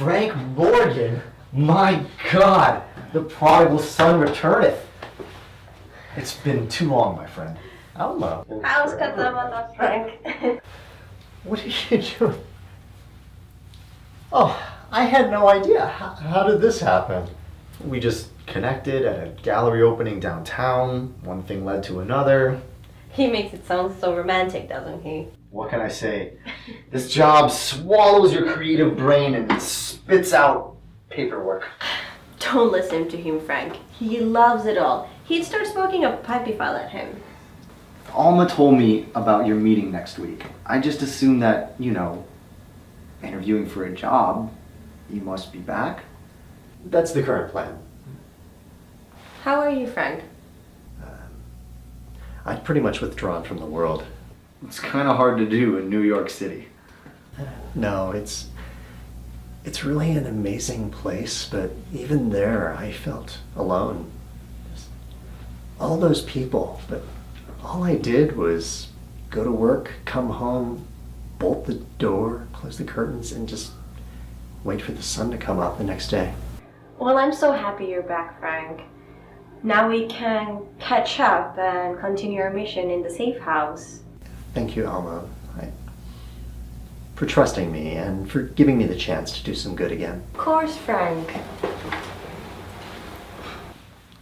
Frank Morgan? My God, the prodigal son returneth. It's been too long, my friend. Alma. How's Katamata, Frank? What are you doing? Oh, I had no idea. How did this happen? We just connected at a gallery opening downtown. One thing led to another. He makes it sound so romantic, doesn't he? What can I say? This job swallows your creative brain and spits out paperwork. Don't listen to him, Frank. He loves it all. He'd start smoking a pipe if I let him. Alma told me about your meeting next week. I just assumed that, interviewing for a job, you must be back. That's the current plan. How are you, Frank? I'd pretty much withdrawn from the world. It's kind of hard to do in New York City. No, it's really an amazing place, but even there I felt alone. Just all those people, but all I did was go to work, come home, bolt the door, close the curtains, and just wait for the sun to come up the next day. Well, I'm so happy you're back, Frank. Now we can catch up and continue our mission in the safe house. Thank you, Alma, for trusting me and for giving me the chance to do some good again. Of course, Frank.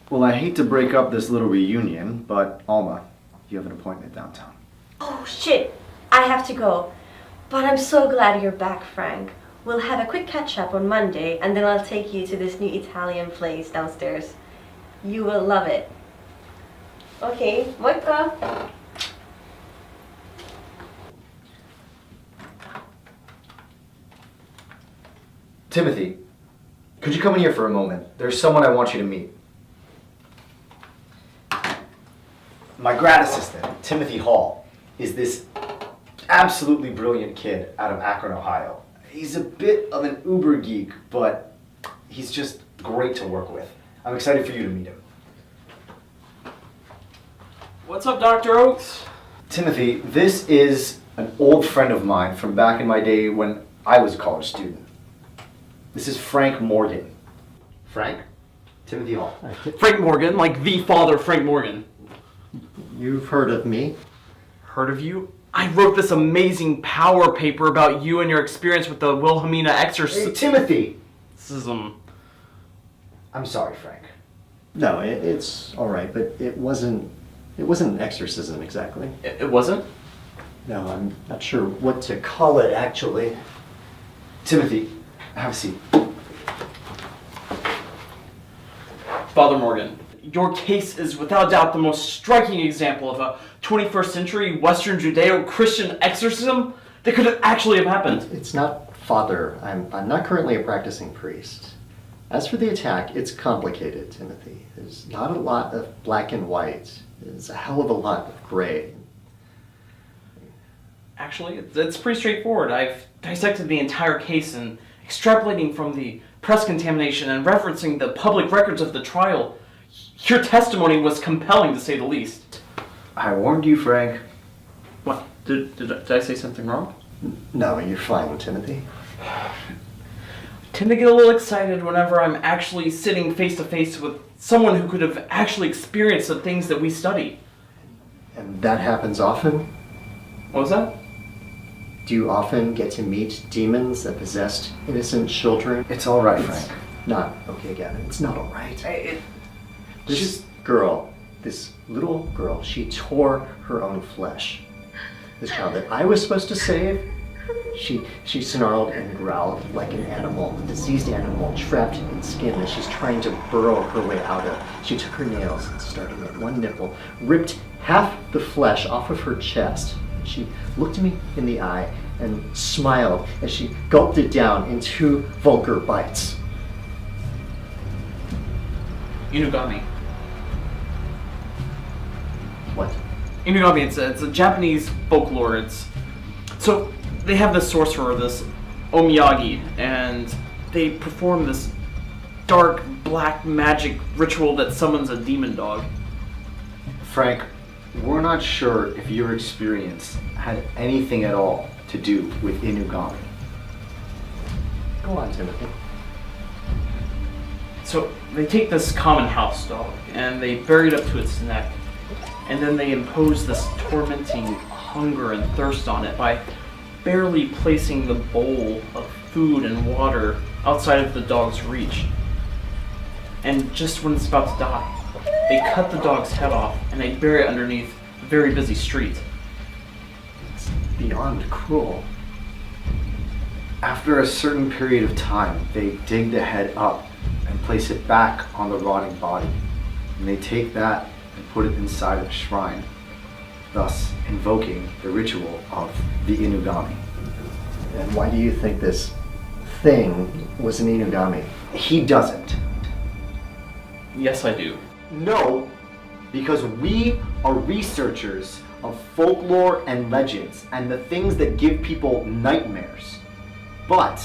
Well, I hate to break up this little reunion, but Alma, you have an appointment downtown. Oh, shit. I have to go. But I'm so glad you're back, Frank. We'll have a quick catch-up on Monday, and then I'll take you to this new Italian place downstairs. You will love it. Okay, moikka. Timothy, could you come in here for a moment? There's someone I want you to meet. My grad assistant, Timothy Hall, is this absolutely brilliant kid out of Akron, Ohio. He's a bit of an uber geek, but he's just great to work with. I'm excited for you to meet him. What's up, Dr. Oaks? Timothy, this is an old friend of mine from back in my day when I was a college student. This is Frank Morgan. Frank? Timothy Hall. Frank Morgan, like the father Frank Morgan. You've heard of me? Heard of you? I wrote this amazing power paper about you and your experience with the Wilhelmina Hey, exorcism. Timothy! I'm sorry, Frank. No, it's all right, but it wasn't an exorcism exactly. It wasn't? No, I'm not sure what to call it actually. Timothy, have a seat. Father Morgan, your case is without doubt the most striking example of a 21st century Western Judeo-Christian exorcism that could actually have happened. It's not Father. I'm not currently a practicing priest. As for the attack, it's complicated, Timothy. There's not a lot of black and white. There's a hell of a lot of gray. Actually, it's pretty straightforward. I've dissected the entire case and extrapolating from the press contamination and referencing the public records of the trial, your testimony was compelling to say the least. I warned you, Frank. What? Did I say something wrong? No, you're fine, Timothy. I tend to get a little excited whenever I'm actually sitting face to face with someone who could have actually experienced the things that we study. And that happens often? What was that? Do you often get to meet demons that possessed innocent children? It's all right, Frank. Not okay, Gavin. It's not all right. This little girl, she tore her own flesh. This child that I was supposed to save, she snarled and growled like an animal, a diseased animal trapped in skin that she's trying to burrow her way out of. She took her nails, starting at one nipple, ripped half the flesh off of her chest. She looked me in the eye and smiled as she gulped it down in 2 vulgar bites. Inugami. What? Inugami, it's a Japanese folklore. So they have this sorcerer, this omiyagi, and they perform this dark black magic ritual that summons a demon dog. Frank, we're not sure if your experience had anything at all to do with Inugami. Go on, Timothy. So they take this common house dog and they bury it up to its neck, and then they impose this tormenting hunger and thirst on it by barely placing the bowl of food and water outside of the dog's reach. And just when it's about to die, they cut the dog's head off and they bury it underneath a very busy street. It's beyond cruel. After a certain period of time, they dig the head up and place it back on the rotting body. And they take that and put it inside of a shrine, thus invoking the ritual of the Inugami. And why do you think this thing was an Inugami? He doesn't. Yes, I do. No, because we are researchers of folklore and legends and the things that give people nightmares. But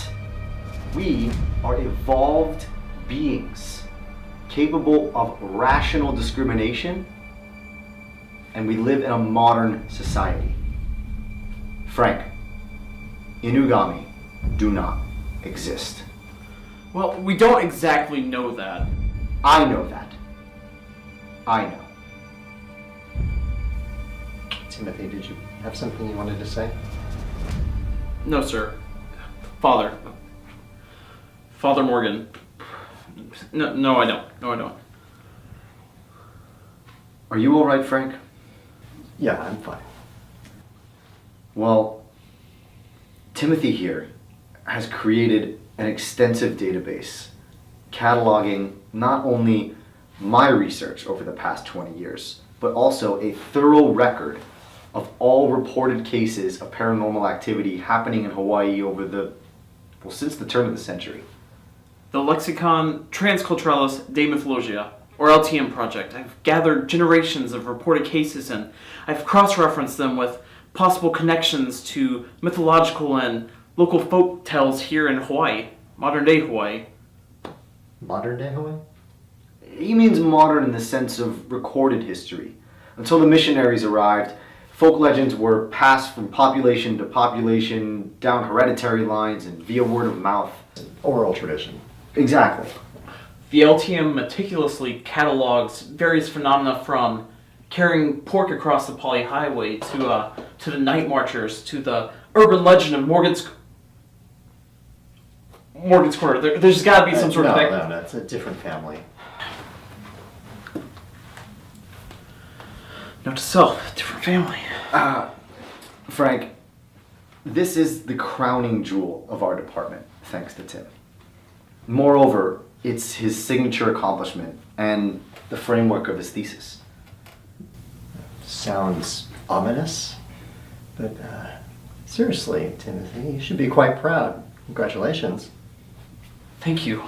we are evolved beings capable of rational discrimination, and we live in a modern society. Frank, Inugami do not exist. Well, we don't exactly know that. I know that. I know. Timothy, did you have something you wanted to say? No, sir. Father Morgan. No, I don't. No, I don't. Are you all right, Frank? Yeah, I'm fine. Well, Timothy here has created an extensive database cataloging not only my research over the past 20 years, but also a thorough record of all reported cases of paranormal activity happening in Hawaii since the turn of the century. The Lexicon Transculturalis de Mythologia, or LTM project. I've gathered generations of reported cases and I've cross-referenced them with possible connections to mythological and local folk tales here in Hawaii, modern-day Hawaii. Modern day Hawaii? He means modern in the sense of recorded history. Until the missionaries arrived, folk legends were passed from population to population, down hereditary lines, and via word of mouth. Oral tradition. Exactly. The LTM meticulously catalogs various phenomena from carrying pork across the Poly Highway to the night marchers, to the urban legend of Morgan's Corner. There's got to be some sort of... No, it's a different family. Note to self, different family. Frank, this is the crowning jewel of our department, thanks to Tim. Moreover, it's his signature accomplishment and the framework of his thesis. Sounds ominous, but seriously, Timothy, you should be quite proud. Congratulations. Thank you.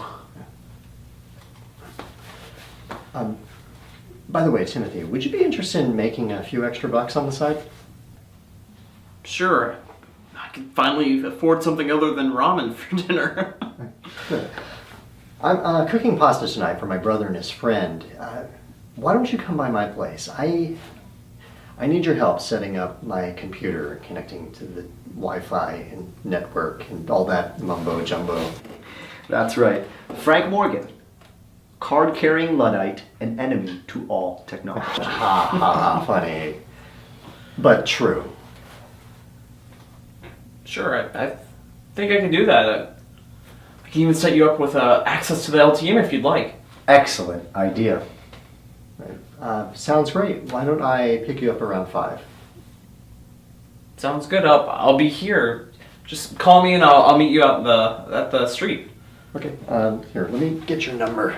By the way, Timothy, would you be interested in making a few extra bucks on the side? Sure. I can finally afford something other than ramen for dinner. Good. I'm cooking pasta tonight for my brother and his friend. Why don't you come by my place? I need your help setting up my computer, connecting to the Wi-Fi and network and all that mumbo jumbo. That's right. Frank Morgan, card-carrying Luddite, an enemy to all technology. Ha ha, funny. But true. Sure, I think I can do that. I can even set you up with access to the LTM if you'd like. Excellent idea. Sounds great. Why don't I pick you up around 5? Sounds good. I'll be here. Just call me and I'll meet you out at the street. Okay. Here, let me get your number.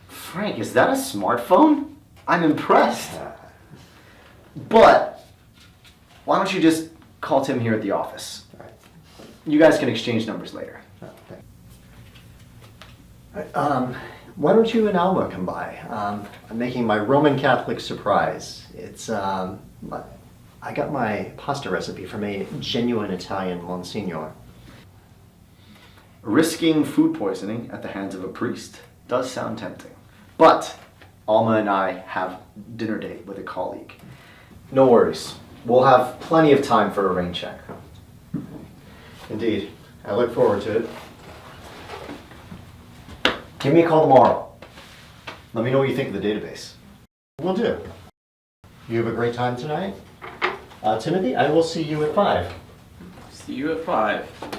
Frank, is that a smartphone? I'm impressed. But why don't you just call Tim here at the office? All right. You guys can exchange numbers later. Okay. Why don't you and Alma come by? I'm making my Roman Catholic surprise. It's I got my pasta recipe from a genuine Italian Monsignor. Risking food poisoning at the hands of a priest does sound tempting. But Alma and I have dinner date with a colleague. No worries. We'll have plenty of time for a rain check. Indeed. I look forward to it. Give me a call tomorrow. Let me know what you think of the database. Will do. You have a great time tonight. Timothy, I will see you at 5. See you at 5.